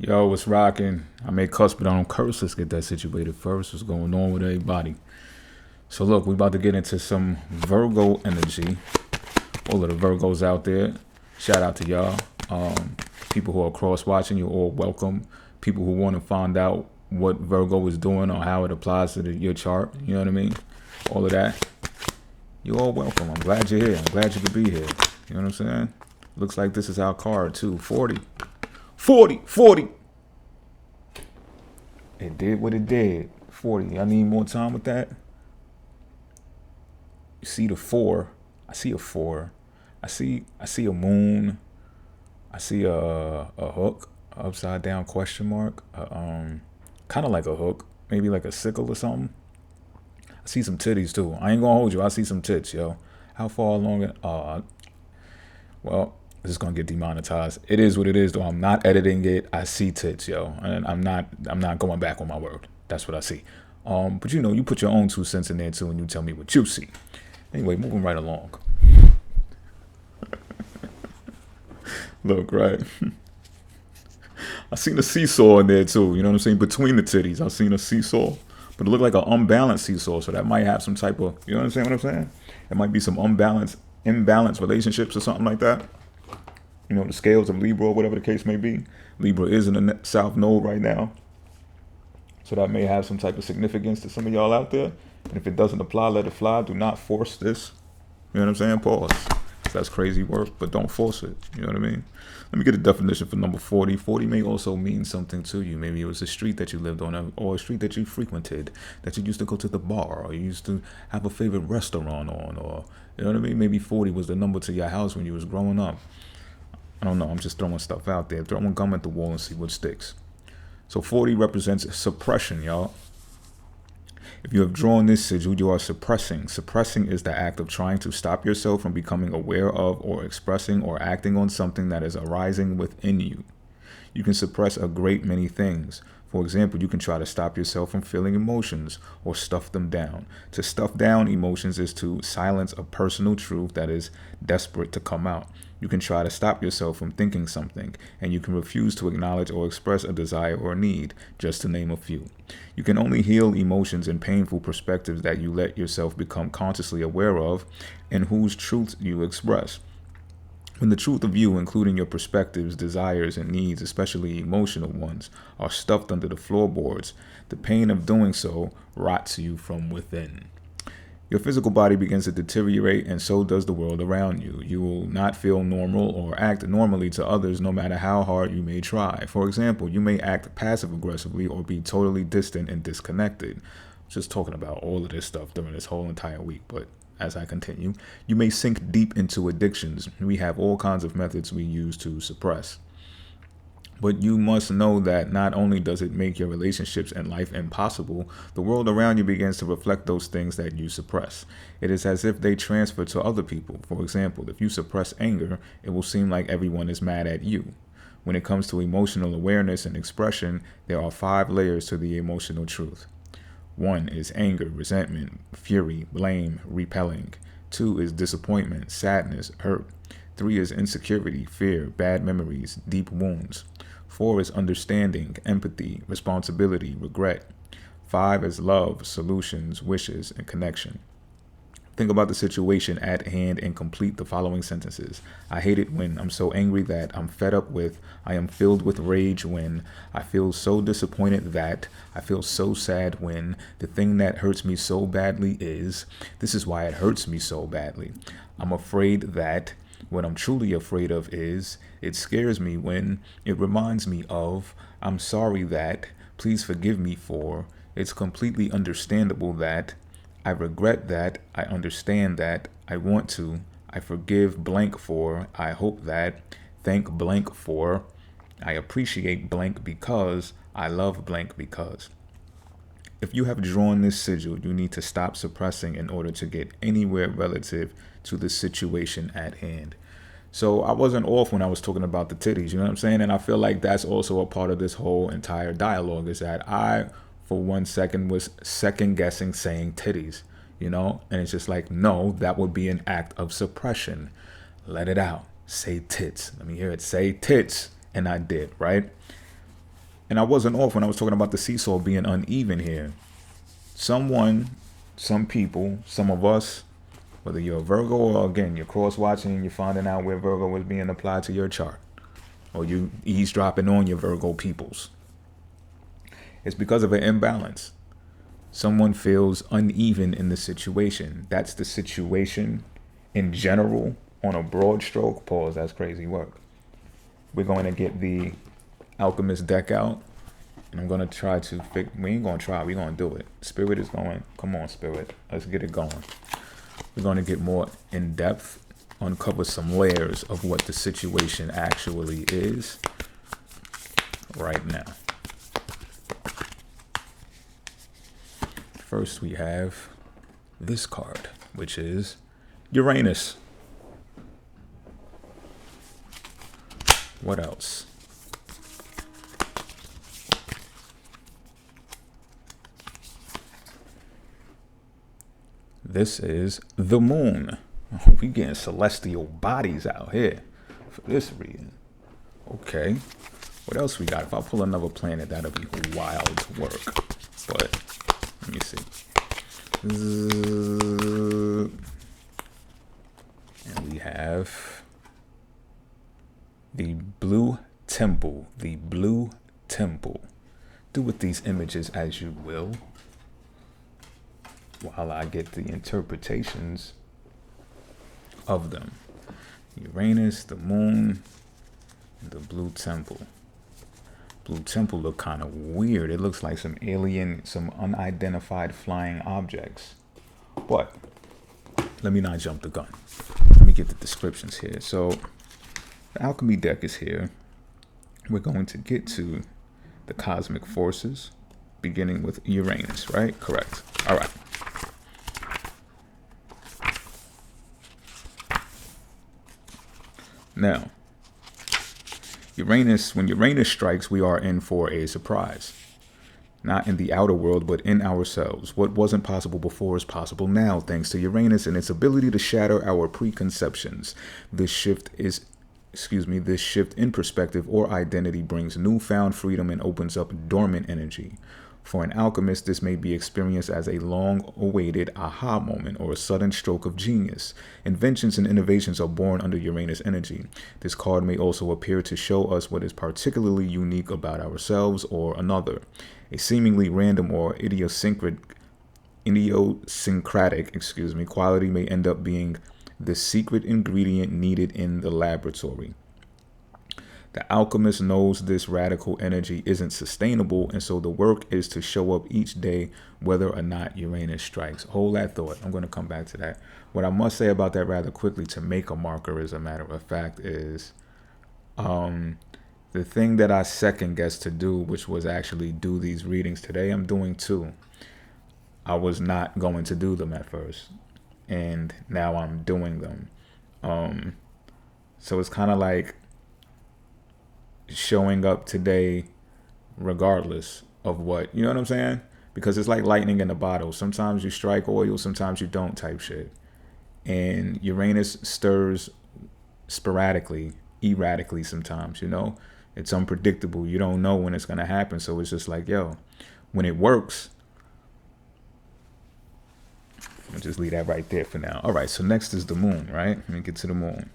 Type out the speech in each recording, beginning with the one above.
Yo, what's rocking? I may cuss, but I don't curse. Let's get that situated first. What's going on with everybody? So look, we about to get into some Virgo energy. All of the Virgos out there, shout out to y'all. People who are cross-watching, you're all welcome. People who want to find out what Virgo is doing or how it applies to your chart, you know what I mean? All of that, you're all welcome. I'm glad you're here. I'm glad you could be here. You know what I'm saying? Looks like this is our card too. 40. 40, 40. It did what it did. 40. I need more time with that. You see the 4. I see a 4. I see a moon. I see a hook, upside down question mark. Kind of like a hook, maybe like a sickle or something. I see some titties too. I ain't gonna hold you. I see some tits, yo. How far along? Well, this is gonna get demonetized. It is what it is, though. I'm not editing it. I see tits, yo, and I'm not going back on my word. That's what I see. But you know, you put your own 2 cents in there too, and you tell me what you see. Anyway, moving right along. Look, right. I seen a seesaw in there too. You know what I'm saying? Between the titties, I seen a seesaw, but it looked like an unbalanced seesaw. So that might have some type of, you know what I'm saying? What I'm saying? It might be some imbalanced relationships or something like that. You know, the scales of Libra or whatever the case may be. Libra is in the South Node right now. So that may have some type of significance to some of y'all out there. And if it doesn't apply, let it fly. Do not force this. You know what I'm saying? Pause. That's crazy work, but don't force it. You know what I mean? Let me get a definition for number 40. 40 may also mean something to you. Maybe it was a street that you lived on, or a street that you frequented, that you used to go to the bar, or you used to have a favorite restaurant on, or, you know what I mean? Maybe 40 was the number to your house when you was growing up. I don't know. I'm just throwing stuff out there. Throwing gum at the wall and see what sticks. So 40 represents suppression, y'all. If you have drawn this sigil, you are suppressing. Suppressing is the act of trying to stop yourself from becoming aware of or expressing or acting on something that is arising within you. You can suppress a great many things. For example, you can try to stop yourself from feeling emotions or stuff them down. To stuff down emotions is to silence a personal truth that is desperate to come out. You can try to stop yourself from thinking something, and you can refuse to acknowledge or express a desire or need, just to name a few. You can only heal emotions and painful perspectives that you let yourself become consciously aware of and whose truths you express. When the truth of you, including your perspectives, desires, and needs, especially emotional ones, are stuffed under the floorboards, the pain of doing so rots you from within. Your physical body begins to deteriorate, and so does the world around you. You will not feel normal or act normally to others, no matter how hard you may try. For example, you may act passive-aggressively or be totally distant and disconnected. Just talking about all of this stuff during this whole entire week, but as I continue, you may sink deep into addictions. We have all kinds of methods we use to suppress. But you must know that not only does it make your relationships and life impossible, the world around you begins to reflect those things that you suppress. It is as if they transfer to other people. For example, if you suppress anger, it will seem like everyone is mad at you. When it comes to emotional awareness and expression, there are 5 layers to the emotional truth. 1 is anger, resentment, fury, blame, repelling. 2 is disappointment, sadness, hurt. 3 is insecurity, fear, bad memories, deep wounds. 4 is understanding, empathy, responsibility, regret. 5 is love, solutions, wishes, and connection. Think about the situation at hand and complete the following sentences. I hate it when. I'm so angry that. I'm fed up with. I am filled with rage when. I feel so disappointed that. I feel so sad when. The thing that hurts me so badly is. This is why it hurts me so badly. I'm afraid that. What I'm truly afraid of is. It scares me when. It reminds me of. I'm sorry that. Please forgive me for. It's completely understandable that. I regret that, I understand that, I want to, I forgive blank for, I hope that, thank blank for, I appreciate blank because, I love blank because. If you have drawn this sigil, you need to stop suppressing in order to get anywhere relative to the situation at hand. So I wasn't off when I was talking about the titties, you know what I'm saying? And I feel like that's also a part of this whole entire dialogue is that I, for 1 second, was second guessing saying titties, you know? And it's just like, no, that would be an act of suppression. Let it out. Say tits. Let me hear it. Say tits. And I did, right? And I wasn't off when I was talking about the seesaw being uneven here. Some people, some of us, whether you're a Virgo or, again, you're cross-watching and you're finding out where Virgo was being applied to your chart, or you eavesdropping on your Virgo peoples, it's because of an imbalance. Someone feels uneven in the situation. That's the situation in general. On a broad stroke, pause, that's crazy work. We're going to get the Alchemist deck out, and I'm going to try to fix. We ain't going to try, we're going to do it. Spirit is going, come on, Spirit, let's get it going. We're going to get more in depth, uncover some layers of what the situation actually is right now. First, we have this card, which is Uranus. What else? This is the moon. We getting celestial bodies out here for this reading. Okay. What else we got? If I pull another planet, that'll be wild work. But let me see. And we have the blue temple. The blue temple. Do with these images as you will, while I get the interpretations of them. Uranus, the moon, and the blue temple. Blue temple look kind of weird. It looks like some alien, some unidentified flying objects. But let me not jump the gun. Let me get the descriptions here. So the alchemy deck is here. We're going to get to the cosmic forces, beginning with Uranus, right? Correct. All right. Now, Uranus, when Uranus strikes, we are in for a surprise. Not in the outer world, but in ourselves. What wasn't possible before is possible now, thanks to Uranus and its ability to shatter our preconceptions. This shift in perspective or identity brings newfound freedom and opens up dormant energy. For an alchemist, this may be experienced as a long-awaited aha moment or a sudden stroke of genius. Inventions and innovations are born under Uranus energy. This card may also appear to show us what is particularly unique about ourselves or another. A seemingly random or idiosyncratic quality may end up being the secret ingredient needed in the laboratory. The alchemist knows this radical energy isn't sustainable, and so the work is to show up each day whether or not Uranus strikes. Hold that thought. I'm going to come back to that. What I must say about that rather quickly to make a marker, as a matter of fact, is the thing that I second guessed to do, which was actually do these readings today, I'm doing too. I was not going to do them at first, and now I'm doing them. So it's kind of like showing up today regardless of what, you know what I'm saying? Because it's like lightning in a bottle. Sometimes you strike oil, sometimes you don't, type shit. And Uranus stirs sporadically, erratically sometimes, you know? It's unpredictable. You don't know when it's going to happen. So it's just like, yo, when it works, I'll just leave that right there for now. All right, so next is the moon, right? Let me get to the moon.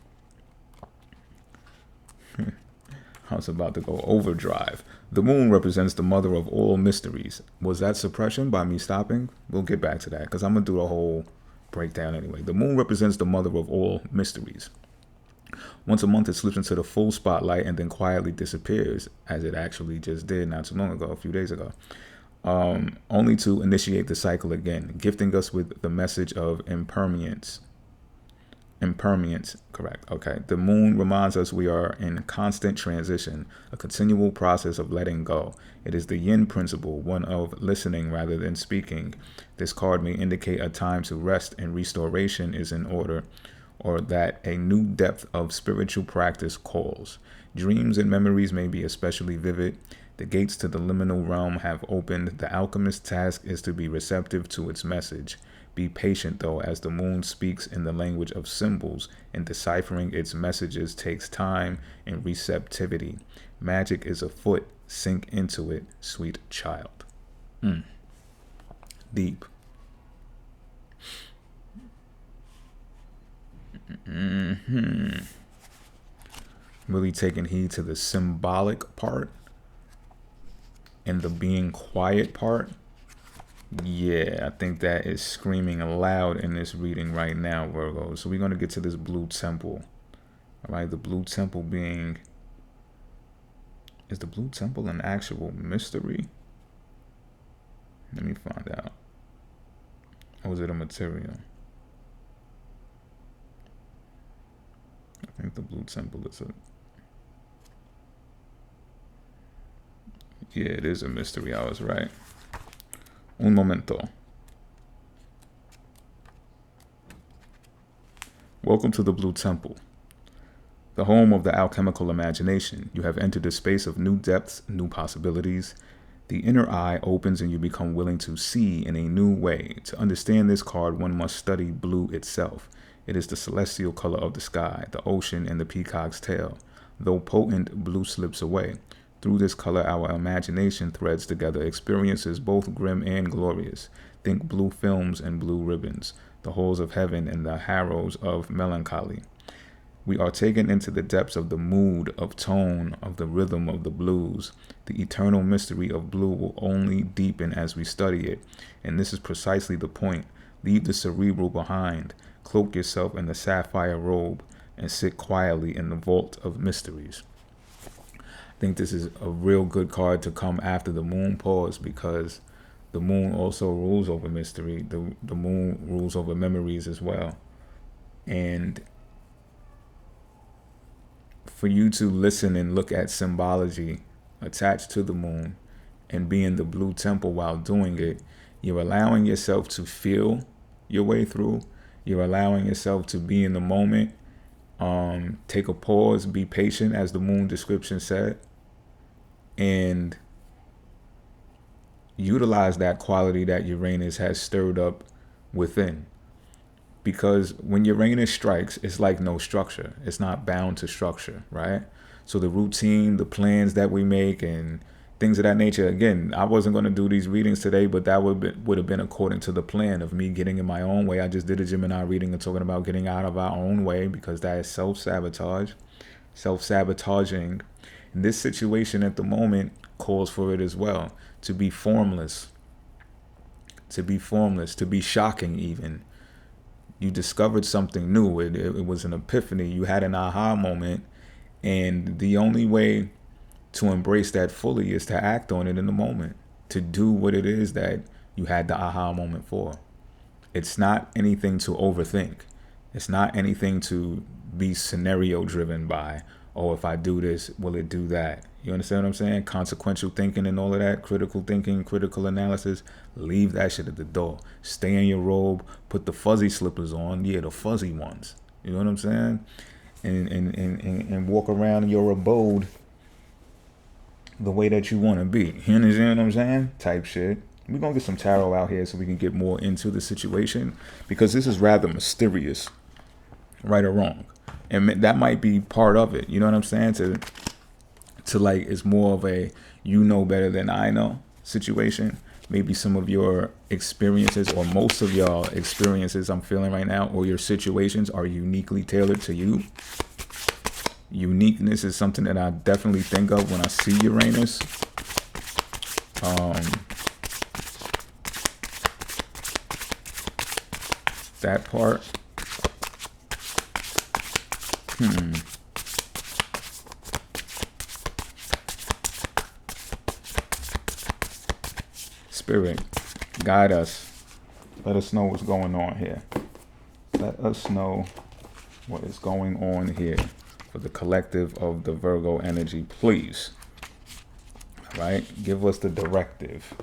I was about to go overdrive. The moon represents the mother of all mysteries. Was that suppression by me stopping? We'll get back to that because I'm going to do the whole breakdown anyway. The moon represents the mother of all mysteries. Once a month, it slips into the full spotlight and then quietly disappears, as it actually just did not too long ago, a few days ago, only to initiate the cycle again, gifting us with the message of impermanence. Impermanence, correct. Okay. The moon reminds us we are in constant transition, a continual process of letting go. It is the yin principle, one of listening rather than speaking. This card may indicate a time to rest and restoration is in order, or that a new depth of spiritual practice calls. Dreams and memories may be especially vivid. The gates to the liminal realm have opened. The alchemist's task is to be receptive to its message. Be patient, though, as the moon speaks in the language of symbols, and deciphering its messages takes time and receptivity. Magic is afoot. Sink into it, sweet child. Deep. Really taking heed to the symbolic part and the being quiet part. Yeah, I think that is screaming aloud in this reading right now, Virgo. So we're going to get to this blue temple. All right, the blue temple being... Is the blue temple an actual mystery? Let me find out. Or is it a material? I think the blue temple is a... Yeah, it is a mystery. I was right. Un momento. Welcome to the Blue Temple, the home of the alchemical imagination. You have entered a space of new depths, new possibilities. The inner eye opens and you become willing to see in a new way. To understand this card, one must study blue itself. It is the celestial color of the sky, the ocean, and the peacock's tail. Though potent, blue slips away. Through this color, our imagination threads together experiences both grim and glorious. Think blue films and blue ribbons, the halls of heaven and the harrows of melancholy. We are taken into the depths of the mood, of tone, of the rhythm of the blues. The eternal mystery of blue will only deepen as we study it. And this is precisely the point. Leave the cerebral behind. Cloak yourself in the sapphire robe and sit quietly in the vault of mysteries. I think this is a real good card to come after the moon pause, because the moon also rules over mystery. The moon rules over memories as well. And for you to listen and look at symbology attached to the moon and be in the blue temple while doing it, you're allowing yourself to feel your way through. You're allowing yourself to be in the moment. Take a pause, be patient, as the moon description said, and utilize that quality that Uranus has stirred up within. Because when Uranus strikes, it's like no structure. It's not bound to structure, right? So the routine, the plans that we make and things of that nature. Again, I wasn't going to do these readings today, but that would have been according to the plan of me getting in my own way. I just did a Gemini reading and talking about getting out of our own way, because that is self-sabotage, self-sabotaging. And this situation at the moment calls for it as well. To be formless, to be shocking even. You discovered something new. It was an epiphany. You had an aha moment. And the only way to embrace that fully is to act on it in the moment. To do what it is that you had the aha moment for. It's not anything to overthink. It's not anything to be scenario driven by. Oh, if I do this, will it do that? You understand what I'm saying? Consequential thinking and all of that, critical thinking, critical analysis. Leave that shit at the door. Stay in your robe. Put the fuzzy slippers on. Yeah, the fuzzy ones. You know what I'm saying? And walk around your abode the way that you want to be. You understand what I'm saying? Type shit. We're going to get some tarot out here so we can get more into the situation, because this is rather mysterious, right or wrong. And that might be part of it. You know what I'm saying? To like, it's more of a you know better than I know situation. Maybe some of your experiences, or most of y'all experiences I'm feeling right now, or your situations are uniquely tailored to you. Uniqueness is something that I definitely think of when I see Uranus. That part. Spirit, guide us. Let us know what's going on here. Let us know what is going on here for the collective of the Virgo energy, please. All right, give us the directive.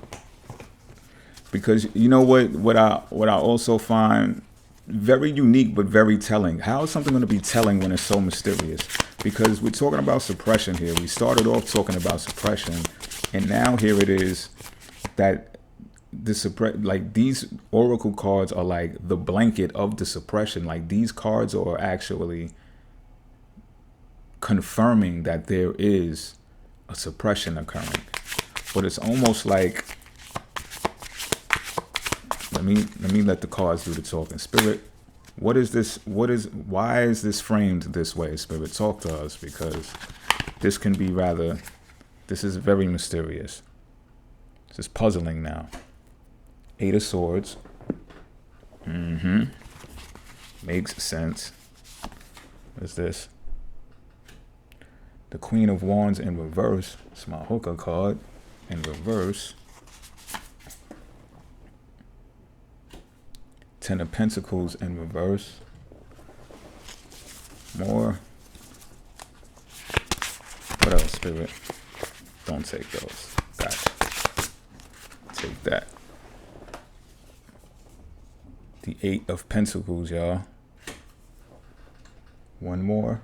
Because you know what I also find very unique but very telling. How is something going to be telling when it's so mysterious? Because we're talking about suppression here. We started off talking about suppression, and now here it is that like these oracle cards are like the blanket of the suppression. Like these cards are actually confirming that there is a suppression occurring. But it's almost like, let me let the cards do the talking. Spirit, what is this? Why is this framed this way? Spirit, talk to us, because this can be this is very mysterious. This is puzzling now. 8 of Swords. Makes sense. What is this? The Queen of Wands in reverse. It's my hooker card in reverse. 10 of Pentacles in reverse. More. What else, Spirit? Don't take those. Gotcha. Take that. The 8 of Pentacles, y'all. One more.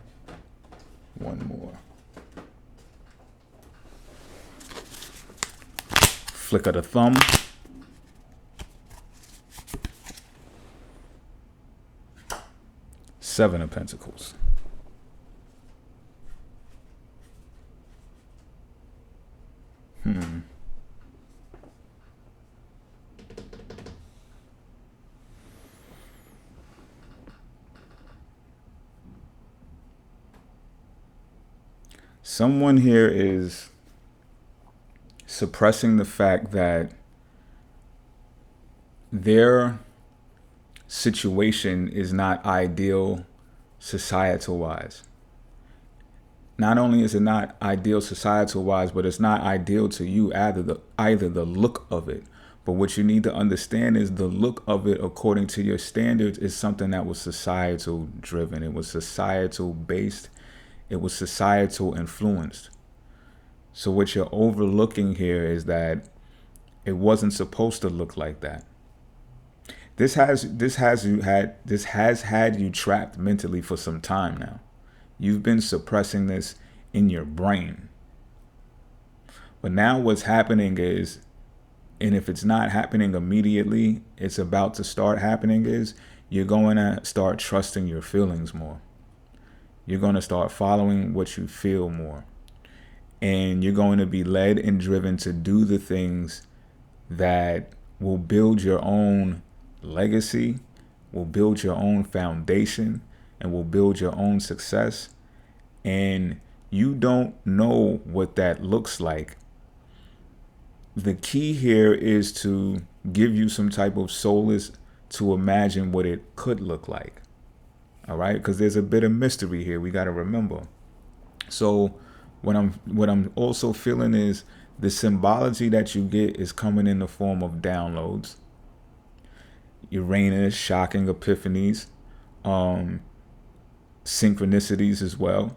One more. Flick of the thumb. Seven of Pentacles. Someone here is suppressing the fact that their situation is not ideal societal wise. Not only is it not ideal societal wise, but it's not ideal to you either the look of it. But what you need to understand is the look of it according to your standards is something that was societal driven. It was societal based. It was societal influenced. So what you're overlooking here is that it wasn't supposed to look like that. This has had you trapped mentally for some time now. You've been suppressing this in your brain. But now what's happening is, and if it's not happening immediately, it's about to start happening, is you're going to start trusting your feelings more. You're going to start following what you feel more. And you're going to be led and driven to do the things that will build your own legacy, will build your own foundation, and will build your own success. And you don't know what that looks like. The key here is to give you some type of solace to imagine what it could look like. All right, because there's a bit of mystery here. We got to remember. So what I'm also feeling is the symbology that you get is coming in the form of downloads. Uranus, shocking epiphanies, synchronicities as well.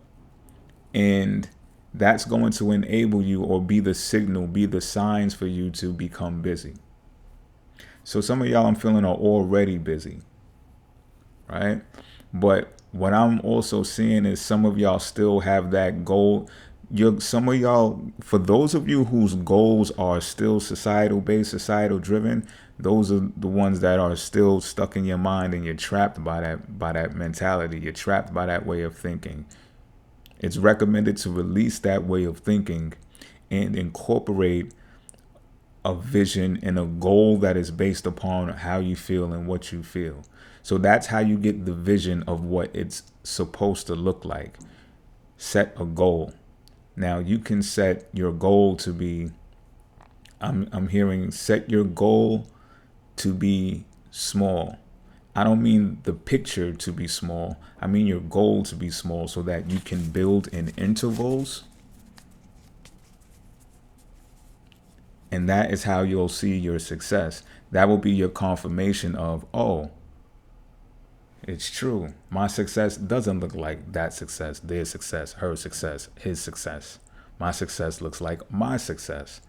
And that's going to enable you, or be the signal, be the signs for you to become busy. So some of y'all I'm feeling are already busy, right? But what I'm also seeing is some of y'all still have that goal. Some of y'all, for those of you whose goals are still societal based, societal driven, those are the ones that are still stuck in your mind, and you're trapped by that mentality. You're trapped by that way of thinking. It's recommended to release that way of thinking and incorporate a vision and a goal that is based upon how you feel and what you feel. So that's how you get the vision of what it's supposed to look like. Set a goal. Now you can set your goal to be, I'm hearing set your goal to be small. I don't mean the picture to be small. I mean your goal to be small so that you can build in intervals. And that is how you'll see your success. That will be your confirmation of, oh, it's true. My success doesn't look like that success, their success, her success, his success. My success looks like my success.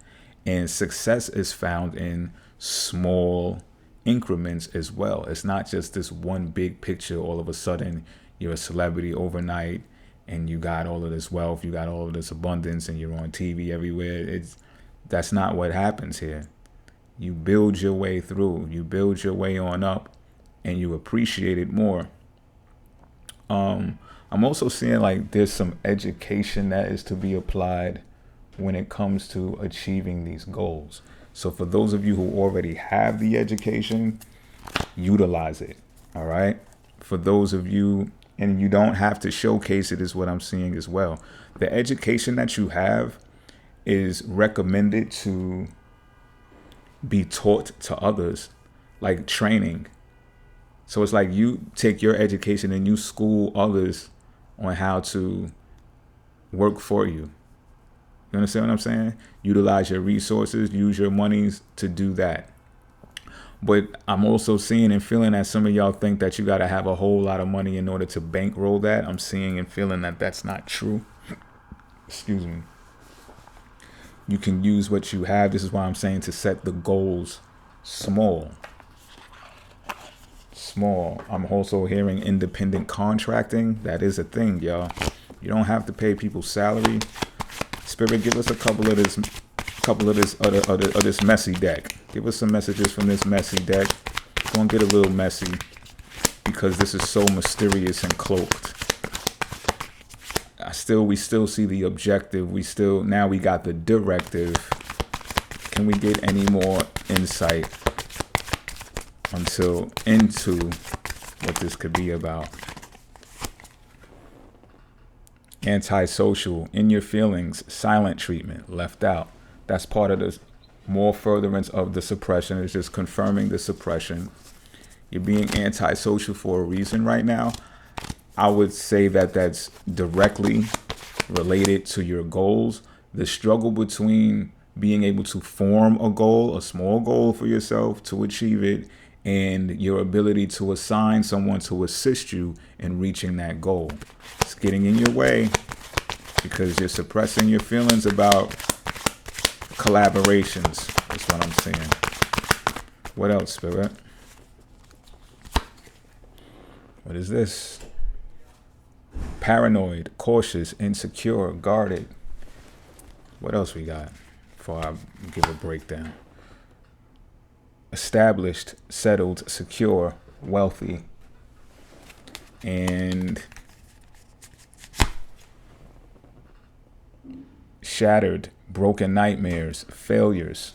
And success is found in small increments as well. It's not just this one big picture. All of a sudden, you're a celebrity overnight and you got all of this wealth, you got all of this abundance, and you're on TV everywhere. That's not what happens here. You build your way through. You build your way on up. And you appreciate it more. I'm also seeing like there's some education that is to be applied when it comes to achieving these goals. So for those of you who already have the education, utilize it. All right. For those of you, and you don't have to showcase it, is what I'm seeing as well. The education that you have is recommended to be taught to others, like training. So it's like you take your education and you school others on how to work for you. You understand what I'm saying? Utilize your resources, use your monies to do that. But I'm also seeing and feeling that some of y'all think that you got to have a whole lot of money in order to bankroll that. I'm seeing and feeling that that's not true. Excuse me. You can use what you have. This is why I'm saying to set the goals small. Small. I'm also hearing independent contracting. That is a thing, y'all. You don't have to pay people salary. Spirit, give us a couple of this messy deck. Give us some messages from this messy deck. It's gonna get a little messy because this is so mysterious and cloaked. We still see the objective. Now we got the directive. Can we get any more insight into what this could be about? Antisocial, in your feelings, silent treatment, left out. That's part of this more furtherance of the suppression. It's just confirming the suppression. You're being antisocial for a reason right now. I would say that that's directly related to your goals. The struggle between being able to form a goal, a small goal for yourself to achieve it, and your ability to assign someone to assist you in reaching that goal. It's getting in your way because you're suppressing your feelings about collaborations. That's what I'm saying. What else, Spirit? What is this? Paranoid, cautious, insecure, guarded. What else we got before I give a breakdown? Established, settled, secure, wealthy, and shattered, broken nightmares, failures.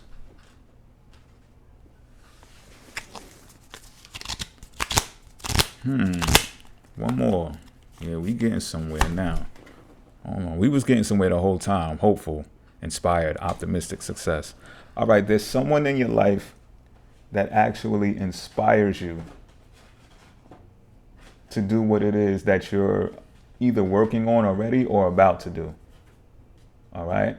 One more. Yeah, we getting somewhere now. We was getting somewhere the whole time. Hopeful, inspired, optimistic, success. All right, there's someone in your life that actually inspires you to do what it is that you're either working on already or about to do. All right?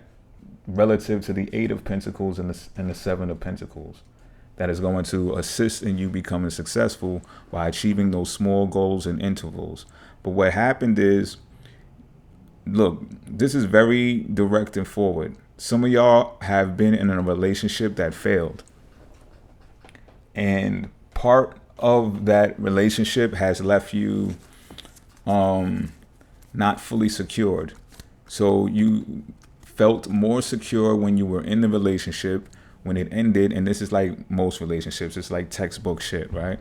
Relative to the Eight of Pentacles and the Seven of Pentacles. That is going to assist in you becoming successful by achieving those small goals and intervals. But what happened is, look, this is very direct and forward. Some of y'all have been in a relationship that failed. And part of that relationship has left you not fully secured. So you felt more secure when you were in the relationship. When it ended, and this is like most relationships, it's like textbook shit, right?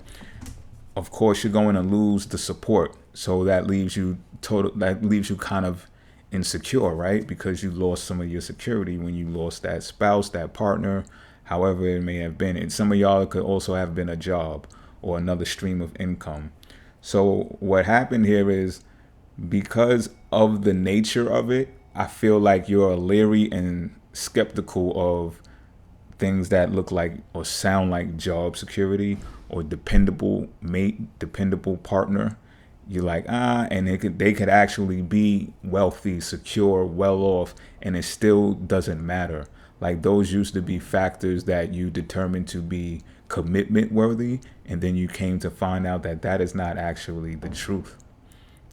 Of course, you're going to lose the support. So that leaves you kind of insecure, right? Because you lost some of your security when you lost that spouse, that partner, however it may have been. And some of y'all could also have been a job or another stream of income. So what happened here is, because of the nature of it, I feel like you're leery and skeptical of things that look like or sound like job security or dependable mate, dependable partner. You're like, and they could actually be wealthy, secure, well off, and it still doesn't matter. Like, those used to be factors that you determined to be commitment worthy, and then you came to find out that that is not actually the truth.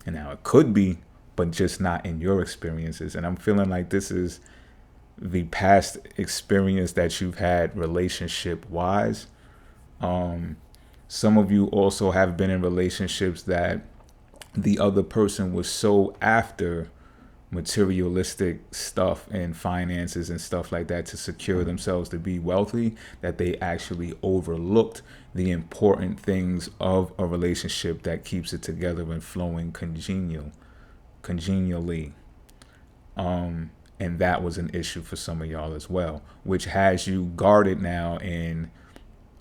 And now it could be, but just not in your experiences. And I'm feeling like this is the past experience that you've had relationship wise. Some of you also have been in relationships that the other person was so after materialistic stuff and finances and stuff like that to secure themselves to be wealthy, that they actually overlooked the important things of a relationship that keeps it together and flowing congenially. And that was an issue for some of y'all as well, which has you guarded now and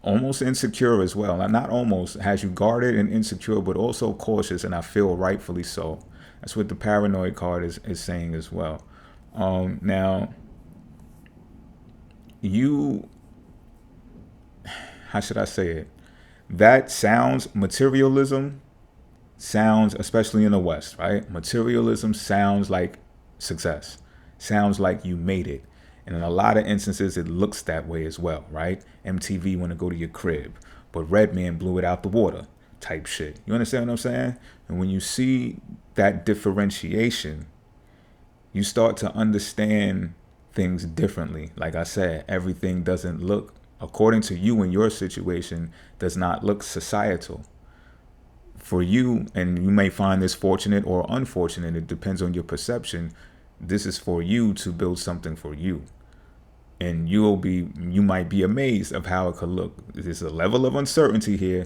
almost insecure as well. Not almost, has you guarded and insecure, but also cautious, and I feel rightfully so. That's what the paranoid card is saying as well. Now, you, how should I say it? That sounds, materialism sounds, especially in the West, right? Materialism sounds like success. Sounds like you made it. And in a lot of instances, it looks that way as well, right? MTV want to go to your crib, but Redman blew it out the water type shit. You understand what I'm saying? And when you see that differentiation, you start to understand things differently. Like I said, everything doesn't look, according to you in your situation, does not look societal. For you, and you may find this fortunate or unfortunate, it depends on your perception, this is for you to build something for you. And you might be amazed of how it could look. There's a level of uncertainty here.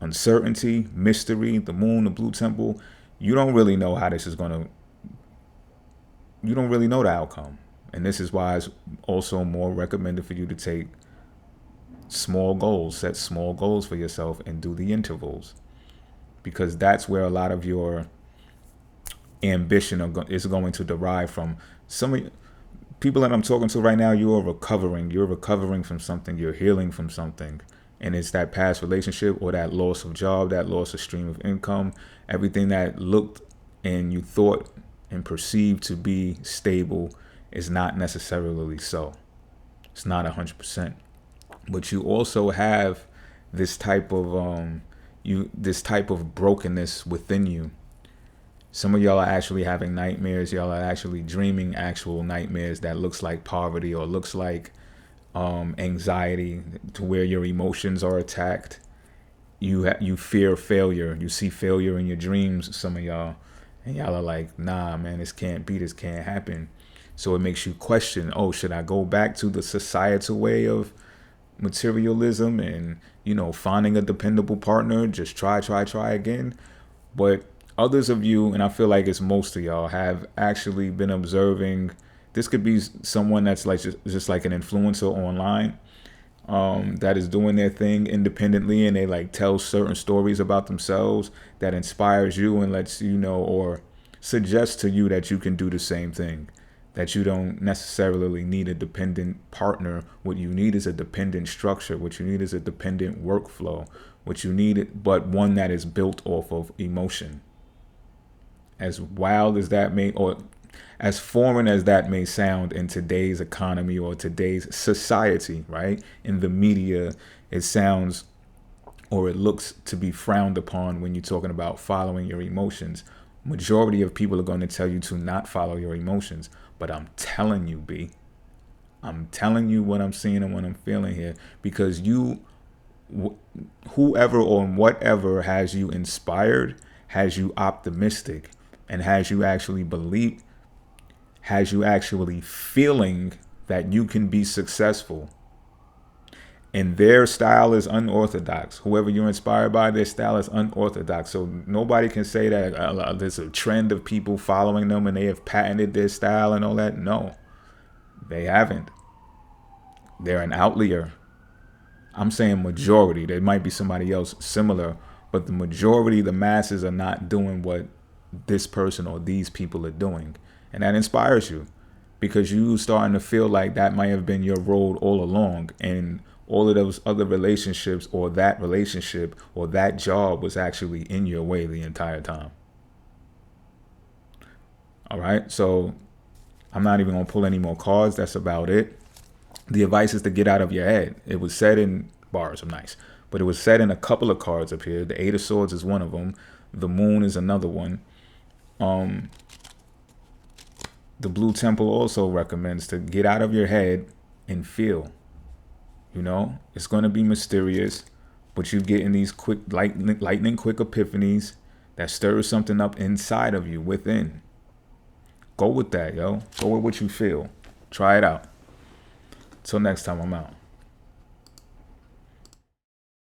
Uncertainty, mystery, the moon, the blue temple. You don't really know how this is you don't really know the outcome. And this is why it's also more recommended for you to take small goals, set small goals for yourself and do the intervals. Because that's where a lot of your ambition is going to derive from. Some of people that I'm talking to right now, you're recovering from something, you're healing from something. And it's that past relationship or that loss of job, that loss of stream of income, everything that looked and you thought and perceived to be stable is not necessarily so. It's not 100%. But you also have this type of brokenness within you. Some of y'all are actually having nightmares. Y'all are actually dreaming actual nightmares that looks like poverty or looks like anxiety, to where your emotions are attacked. You fear failure. You see failure in your dreams, some of y'all. And y'all are like, nah, man, this can't happen. So it makes you question, oh, should I go back to the societal way of materialism and, finding a dependable partner, just try again? But others of you, and I feel like it's most of y'all, have actually been observing. This could be someone that's like just like an influencer online, that is doing their thing independently, and they like tell certain stories about themselves that inspires you and lets you know, or suggests to you that you can do the same thing, that you don't necessarily need a dependent partner. What you need is a dependent structure. What you need is a dependent workflow. What you need, but one that is built off of emotion. As wild as that may, or as foreign as that may sound in today's economy or today's society, right? In the media, it sounds, or it looks to be frowned upon when you're talking about following your emotions. Majority of people are going to tell you to not follow your emotions. But I'm telling you, B, I'm telling you what I'm seeing and what I'm feeling here, because whoever or whatever has you inspired, has you optimistic, and has you actually feeling that you can be successful. And their style is unorthodox. Whoever you're inspired by, their style is unorthodox. So nobody can say that there's a trend of people following them and they have patented their style and all that. No, they haven't. They're an outlier. I'm saying majority. There might be somebody else similar, but the majority, the masses, are not doing what this person or these people are doing. And that inspires you, because you starting to feel like that might have been your road all along, and all of those other relationships or that relationship or that job was actually in your way the entire time. All right, so I'm not even going to pull any more cards. That's about it. The advice is to get out of your head. It was said in bars, I'm nice, but it was said in a couple of cards up here. The Eight of Swords is one of them. The Moon is another one. The Blue Temple also recommends to get out of your head and feel. It's going to be mysterious, but you get in these quick, lightning quick epiphanies that stirs something up inside of you, within. Go with that, yo. Go with what you feel. Try it out. Till next time, I'm out.